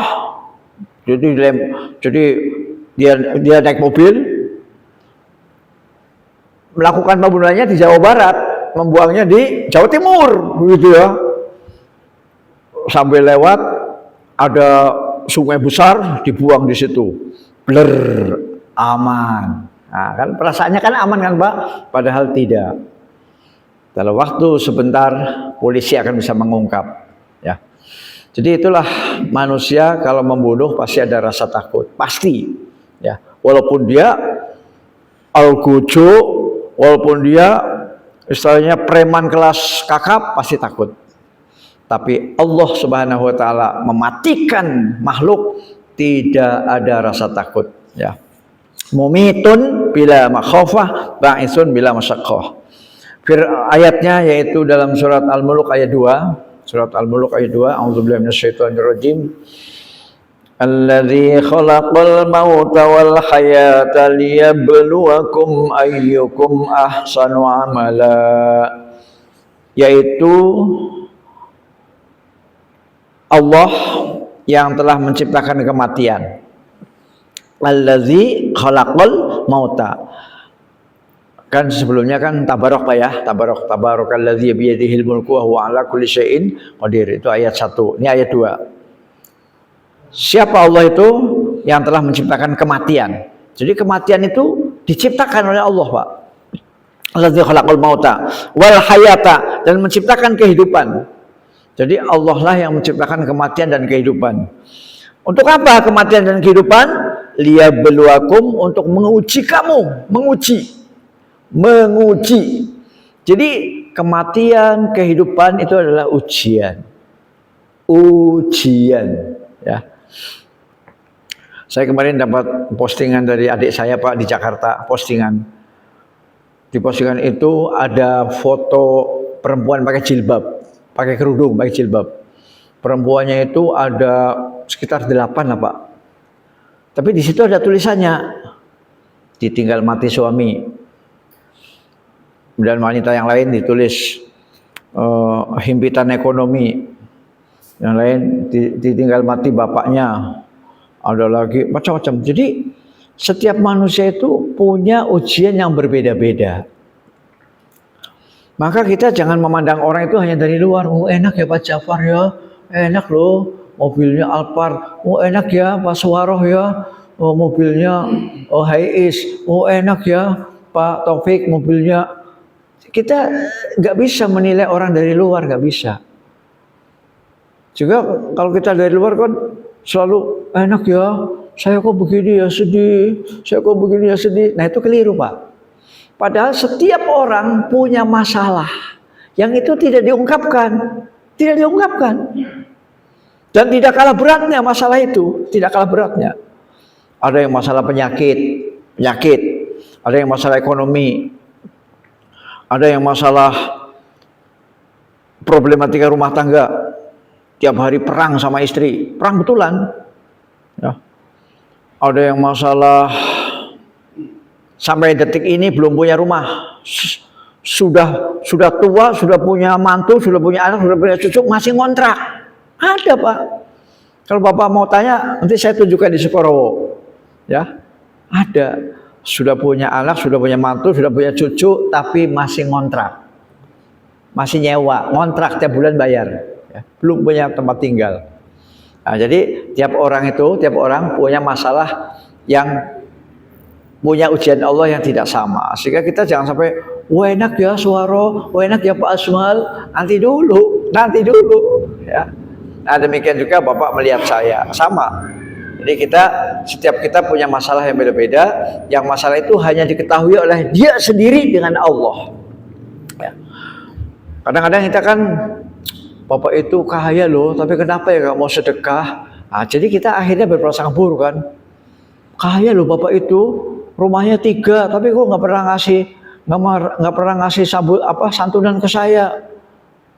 Speaker 1: Jadi dia naik mobil, melakukan pembunuhannya di Jawa Barat, membuangnya di Jawa Timur, begitu ya. Sambil lewat ada sungai besar, dibuang di situ, bler, aman. Nah, kan perasaannya kan aman kan, Pak? Padahal tidak. Dalam waktu sebentar polisi akan bisa mengungkap, ya. Jadi itulah manusia kalau membunuh pasti ada rasa takut, pasti, ya. Walaupun dia algojo, walaupun dia istilahnya preman kelas kakap, pasti takut. Tapi Allah Subhanahu wa taala mematikan makhluk tidak ada rasa takut, ya. Mumitun bila makhafah, ba'isun bila masyaqqah. Ayatnya yaitu dalam surat Al-Mulk ayat 2. Surat Al-Mulk ayat 2. A'udzubillahi minasyaitonirrajim. Alladzi khalaqal mauta wal hayata liyabluwakum ayyukum ahsanu amala. Yaitu Allah yang telah menciptakan kematian. Alladzi khalaqal mauta. Kan sebelumnya kan tabarok, Pak, ya. Tabarakalladzi biyadihil mulku wa huwa ala kulli syai'in qadir. Itu ayat 1. Ini ayat 2. Siapa Allah itu? Yang telah menciptakan kematian. Jadi kematian itu diciptakan oleh Allah, Pak. Alladzi khalaqal mauta wal hayata, dan menciptakan kehidupan. Jadi Allah lah yang menciptakan kematian dan kehidupan. Untuk apa kematian dan kehidupan? Liyabluwakum, untuk menguji kamu, menguji. Jadi kematian, kehidupan itu adalah ujian, ya. Saya kemarin dapat postingan dari adik saya, Pak, di Jakarta. Di postingan itu ada foto perempuan pakai jilbab, pakai kerudung, pakai jilbab. Perempuannya itu ada sekitar 8 lah Pak. Tapi di situ ada tulisannya, ditinggal mati suami. Dan wanita yang lain ditulis himpitan ekonomi. Yang lain ditinggal mati bapaknya. Ada lagi macam-macam. Jadi setiap manusia itu punya ujian yang berbeda-beda. Maka kita jangan memandang orang itu hanya dari luar. Oh enak ya Pak Jafar ya, enak loh mobilnya Alphard. Oh enak ya Pak Suwaroh ya, oh mobilnya Hiace. Oh enak ya Pak Taufik mobilnya. Kita nggak bisa menilai orang dari luar, nggak bisa. Juga kalau kita dari luar kan selalu enak ya, saya kok begini ya sedih, saya kok begini ya sedih. Nah itu keliru Pak. Padahal setiap orang punya masalah yang itu tidak diungkapkan, dan tidak kalah beratnya masalah itu, tidak kalah beratnya. Ada yang masalah penyakit, ada yang masalah ekonomi, ada yang masalah problematika rumah tangga, tiap hari perang sama istri, perang betulan. Ya. Ada yang masalah sampai detik ini belum punya rumah, sudah tua, sudah punya mantu, sudah punya anak, sudah punya cucu, masih ngontrak. Ada Pak. Kalau Bapak mau tanya, nanti saya tunjukkan di Sukorowo. Ya, ada. Sudah punya anak, sudah punya mantu, sudah punya cucu, tapi masih ngontrak, masih nyewa, ngontrak tiap bulan bayar, ya. Belum punya tempat tinggal. Nah, jadi tiap orang punya masalah yang punya ujian Allah yang tidak sama. Sehingga kita jangan sampai, wah enak ya Suwaro, wah enak ya Pak Asmal, nanti dulu, ya. Nah demikian juga Bapak melihat saya, sama. Jadi setiap kita punya masalah yang beda-beda, yang masalah itu hanya diketahui oleh dia sendiri dengan Allah. Ya. Kadang-kadang kita kan, Bapak itu kaya loh, tapi kenapa ya nggak mau sedekah? Nah, jadi kita akhirnya berprasangka buruk kan. Kaya loh Bapak itu, rumahnya 3, tapi kok nggak pernah ngasih santunan ke saya.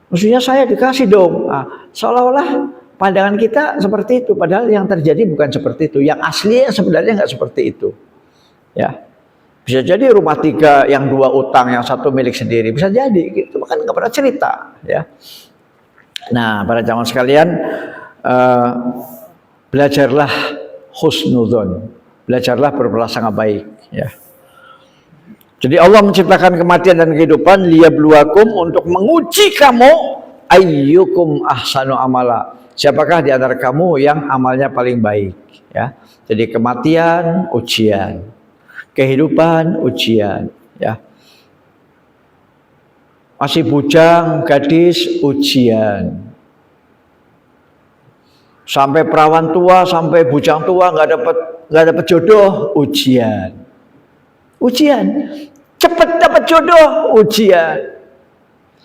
Speaker 1: Mestinya saya dikasih dong. Nah, seolah-olah pandangan kita seperti itu, padahal yang terjadi bukan seperti itu. Yang aslinya sebenarnya nggak seperti itu. Ya, bisa jadi rumah 3, yang 2 utang, yang 1 milik sendiri, bisa jadi. Gitu, bahkan nggak pernah cerita. Ya. Nah, para jamaah sekalian, belajarlah husnudzon, belajarlah berprasangka baik. Ya. Jadi Allah menciptakan kematian dan kehidupan liyabluwakum, untuk menguji kamu, ayyukum ahsanu amala, siapakah di antara kamu yang amalnya paling baik. Ya. Jadi kematian ujian, kehidupan ujian, ya. Masih bujang, gadis ujian, sampai perawan tua, sampai bujang tua nggak dapat jodoh, ujian. Cepet dapat jodoh, ujian.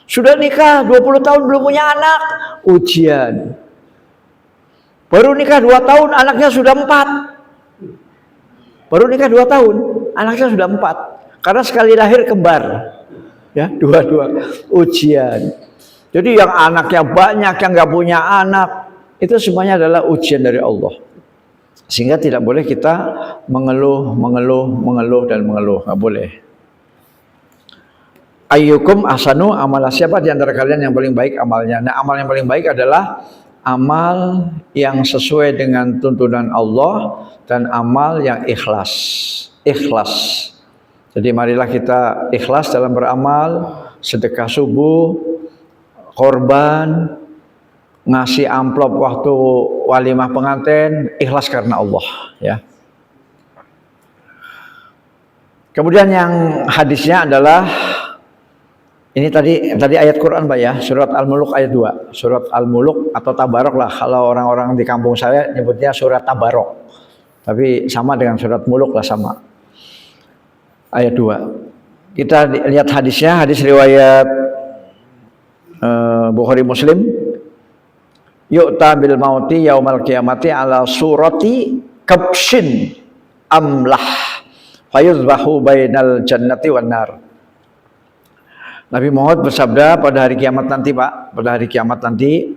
Speaker 1: Sudah nikah 20 tahun belum punya anak, ujian. Baru nikah 2 tahun, anaknya sudah 4. Baru nikah 2 tahun, anaknya sudah 4. Karena sekali lahir kembar. Ya, 2 ujian. Jadi yang anaknya banyak, yang nggak punya anak, itu semuanya adalah ujian dari Allah. Sehingga tidak boleh kita mengeluh, nggak boleh. Ayyukum ahsanu amala, siapa di antara kalian yang paling baik amalnya. Nah, amal yang paling baik adalah amal yang sesuai dengan tuntunan Allah dan amal yang ikhlas. Jadi marilah kita ikhlas dalam beramal, sedekah subuh, korban, ngasih amplop waktu walimah pengantin, ikhlas karena Allah, ya. Kemudian yang hadisnya adalah ini tadi ayat Quran Pak ya, surat Al-Muluk ayat 2. Surat Al-Muluk atau Tabarok lah, kalau orang-orang di kampung saya nyebutnya surat Tabarok. Tapi sama dengan surat Muluk lah, sama. Ayat 2. Kita lihat hadisnya, hadis riwayat Bukhari Muslim. Yu'ta bil mauti yaumal qiyamati ala surati kabshin amlah fayuzbahu bainal jannati wan nar. Nabi Muhammad bersabda pada hari kiamat nanti, Pak, pada hari kiamat nanti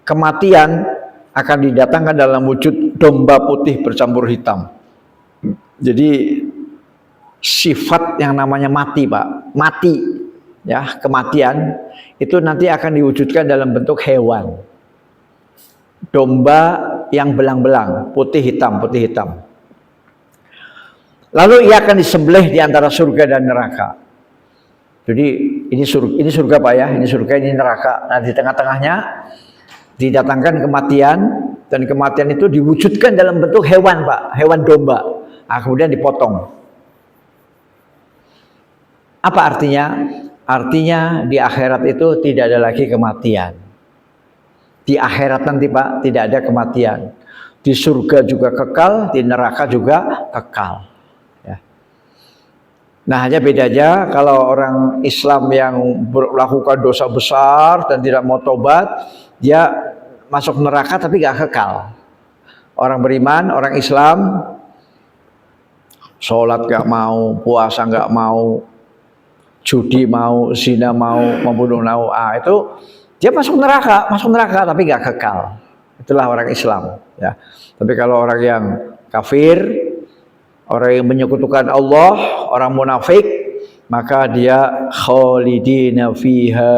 Speaker 1: kematian akan didatangkan dalam wujud domba putih bercampur hitam. Jadi sifat yang namanya mati, Pak, mati, ya, kematian itu nanti akan diwujudkan dalam bentuk hewan. Domba yang belang-belang, putih hitam, putih hitam. Lalu ia akan disembelih di antara surga dan neraka. Jadi ini surga, Pak, ya, ini surga, ini neraka. Nah, di tengah-tengahnya didatangkan kematian, dan kematian itu diwujudkan dalam bentuk hewan, Pak, hewan domba. Nah, kemudian dipotong. Apa artinya? Artinya di akhirat itu tidak ada lagi kematian. Di akhirat nanti, Pak, tidak ada kematian. Di surga juga kekal, di neraka juga kekal. Ya. Nah, hanya bedanya kalau orang Islam yang melakukan dosa besar dan tidak mau tobat, dia masuk neraka tapi gak kekal. Orang beriman, orang Islam, sholat gak mau, puasa gak mau, judi mau, zina mau, membunuh mau, itu dia masuk neraka tapi gak kekal. Itulah orang Islam, ya. Tapi kalau orang yang kafir, orang yang menyekutukan Allah, orang munafik, maka dia khalidina fiha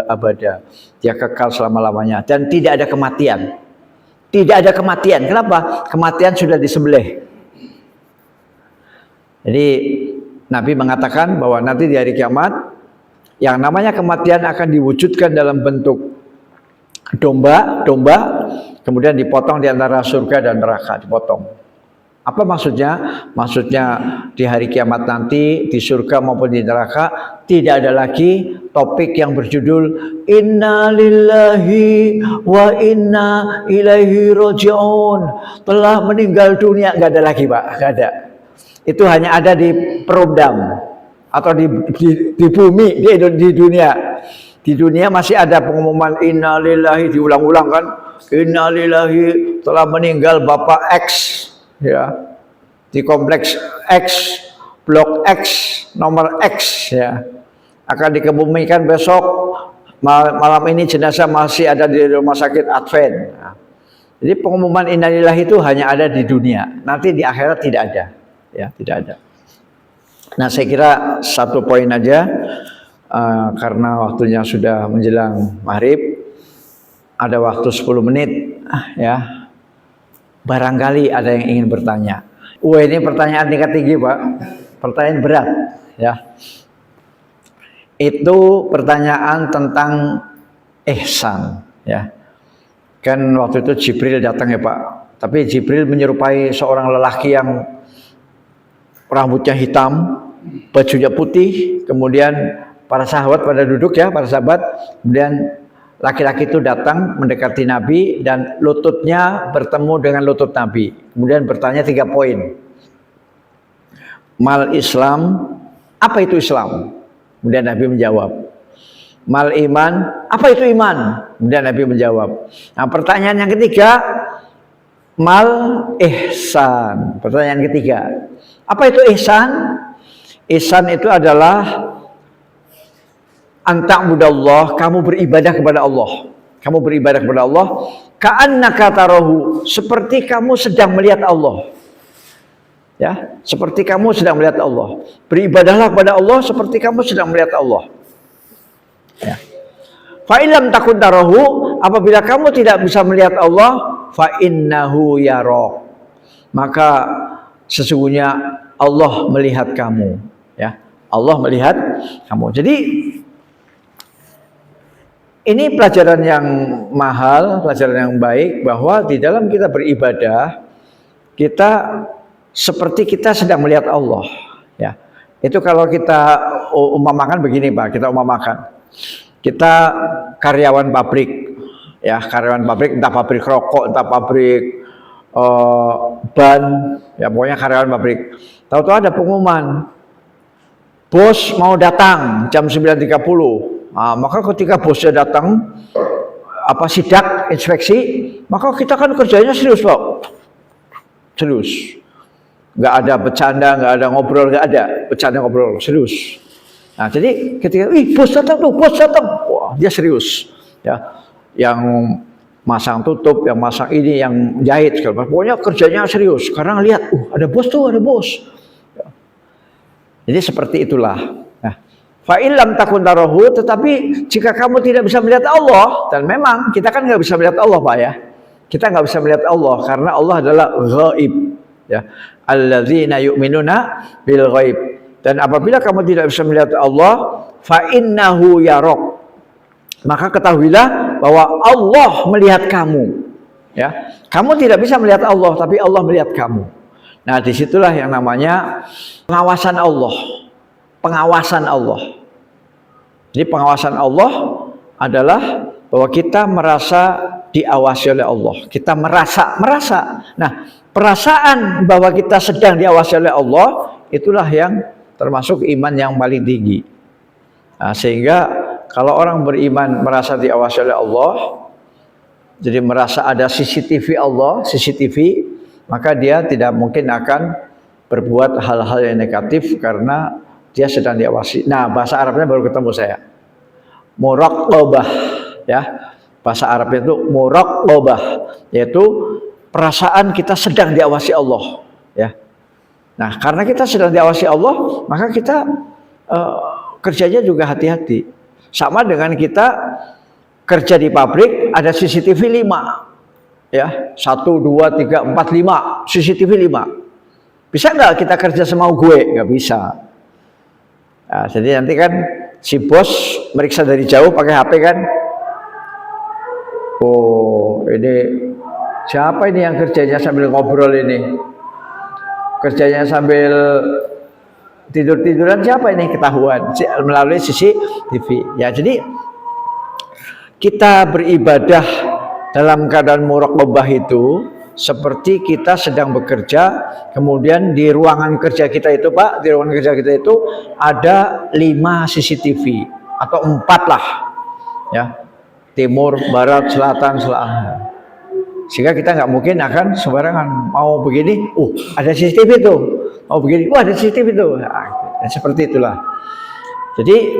Speaker 1: abada. Dia kekal selama-lamanya dan tidak ada kematian. Tidak ada kematian. Kenapa? Kematian sudah disembelih. Jadi Nabi mengatakan bahwa nanti di hari kiamat yang namanya kematian akan diwujudkan dalam bentuk domba, kemudian dipotong di antara surga dan neraka, dipotong. Apa maksudnya? Maksudnya di hari kiamat nanti di surga maupun di neraka tidak ada lagi topik yang berjudul Inna lillahi wa inna ilaihi raji'un, telah meninggal dunia. Nggak ada lagi, Pak, nggak ada. Itu hanya ada di perodam atau di bumi, di dunia. Di dunia masih ada pengumuman Inna lillahi, diulang-ulang kan, Inna lillahi, telah meninggal Bapak X, ya, di kompleks X, blok X, nomor X, ya, akan dikebumikan besok. Malam ini jenazah masih ada di rumah sakit Advent. Nah, jadi pengumuman Inna lillahi itu hanya ada di dunia, nanti di akhirat tidak ada. Ya, tidak ada. Nah, saya kira satu poin aja, karena waktunya sudah menjelang maghrib, ada waktu 10 menit, ya. Barangkali ada yang ingin bertanya. Ini pertanyaan tingkat tinggi, Pak, pertanyaan berat, ya. Itu pertanyaan tentang ihsan, ya. Kan waktu itu Jibril datang, ya, Pak. Tapi Jibril menyerupai seorang lelaki yang rambutnya hitam, bajunya putih, kemudian para sahabat pada duduk, ya, para sahabat, kemudian laki-laki itu datang mendekati Nabi dan lututnya bertemu dengan lutut Nabi, kemudian bertanya 3 poin. Mal Islam, apa itu Islam? Kemudian Nabi menjawab. Mal iman, apa itu iman? Kemudian Nabi menjawab. Nah, pertanyaan yang ketiga, mal ihsan, pertanyaan ketiga. Apa itu ihsan? Ihsan itu adalah anta'budallah, kamu beribadah kepada Allah. Kamu beribadah kepada Allah ka'annaka tarahu, seperti kamu sedang melihat Allah. Ya, seperti kamu sedang melihat Allah. Beribadahlah kepada Allah seperti kamu sedang melihat Allah. Ya. Fa illam takun tarahu, apabila kamu tidak bisa melihat Allah, fa innahu yara, maka sesungguhnya Allah melihat kamu, ya. Allah melihat kamu. Jadi ini pelajaran yang mahal, pelajaran yang baik, bahwa di dalam kita beribadah, kita seperti kita sedang melihat Allah, ya. Itu kalau kita umpamakan begini, Pak, kita umpamakan kita karyawan pabrik, ya, karyawan pabrik, entah pabrik rokok, entah pabrik ban, ya, pokoknya karyawan pabrik. Tahu-tahu ada pengumuman, bos mau datang jam 9.30. Nah, maka ketika bosnya datang, sidak, inspeksi, maka kita kan kerjanya serius, Pak. Serius. Nggak ada bercanda, nggak ada ngobrol, nggak ada bercanda ngobrol, serius. Nah, jadi ketika bos datang tuh, bos datang. Wah, dia serius. Ya. Yang masang tutup, yang masang ini, yang jahit segala macam. Pokoknya kerjanya serius. Sekarang lihat, ada bos tuh, ada bos. Ya. Jadi seperti itulah. Nah, fa'ilam takun tarahu, tetapi jika kamu tidak bisa melihat Allah, dan memang kita kan nggak bisa melihat Allah, Pak ya. Kita nggak bisa melihat Allah karena Allah adalah ghaib. Ya, alladzina yu'minuna bil ghaib. Dan apabila kamu tidak bisa melihat Allah, fa innahu yarok. Maka ketahuilah bahwa Allah melihat kamu. Ya, kamu tidak bisa melihat Allah, tapi Allah melihat kamu. Nah, disitulah yang namanya pengawasan Allah. Pengawasan Allah. Jadi pengawasan Allah adalah bahwa kita merasa diawasi oleh Allah. Kita merasa. Nah, perasaan bahwa kita sedang diawasi oleh Allah, itulah yang termasuk iman yang paling tinggi. Nah, sehingga kalau orang beriman merasa diawasi oleh Allah, jadi merasa ada CCTV Allah, CCTV, maka dia tidak mungkin akan berbuat hal-hal yang negatif karena dia sedang diawasi. Nah, bahasa Arabnya baru ketemu saya. Muraqabah, ya. Bahasa Arabnya itu muraqabah, yaitu perasaan kita sedang diawasi Allah, ya. Nah, karena kita sedang diawasi Allah, maka kita kerjanya juga hati-hati. Sama dengan kita kerja di pabrik, ada CCTV 5. Ya, 1, 2, 3, 4, 5, CCTV 5. Bisa nggak kita kerja semau gue? Nggak bisa. Nah, jadi nanti kan si bos meriksa dari jauh pakai HP kan. Oh, ini siapa ini yang kerjanya sambil ngobrol ini? Kerjanya sambil tidur-tiduran, siapa ini? Ketahuan melalui CCTV. Ya, jadi kita beribadah dalam keadaan muraqabah itu seperti kita sedang bekerja, kemudian di ruangan kerja kita itu, Pak, di ruangan kerja kita itu ada 5 CCTV atau 4 lah, ya, timur, barat, selatan, selatan. Sehingga kita nggak mungkin akan sembarangan mau begini, ada CCTV tuh, mau begini, ada CCTV tuh, nah, seperti itulah. Jadi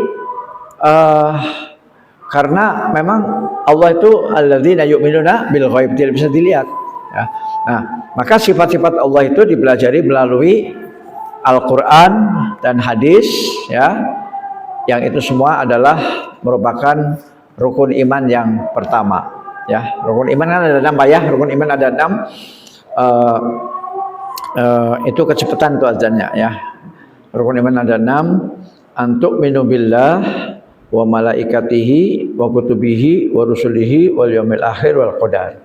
Speaker 1: karena memang Allah itu alladzina yu'minuna bil ghaib, tidak bisa dilihat. Ya. Nah, maka sifat-sifat Allah itu dipelajari melalui Al-Quran dan hadis, ya, yang itu semua adalah merupakan rukun iman yang pertama. Ya, rukun iman kan ada 6, Pak ya. Rukun iman ada 6. Itu kecepatan tuh azannya, ya. Rukun iman ada 6. Antuk minu billah wa malaikatihi wa kutubihi wa rusulihi wal yaumil akhir wal qadar.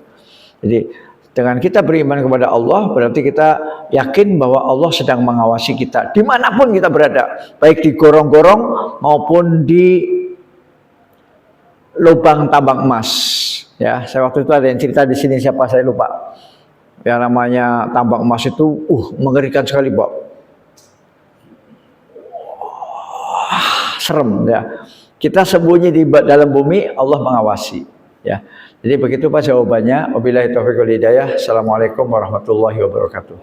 Speaker 1: Jadi dengan kita beriman kepada Allah, berarti kita yakin bahwa Allah sedang mengawasi kita dimanapun kita berada, baik di gorong-gorong maupun di lubang tambang emas. Ya, saya waktu itu ada yang cerita di sini, siapa saya lupa. Yang namanya tambang emas itu, mengerikan sekali, Pak. Serem, ya. Kita sembunyi di dalam bumi, Allah mengawasi. Ya. Jadi begitu Pak jawabannya. Wabillahi taufiq wal hidayah. Assalamualaikum warahmatullahi wabarakatuh.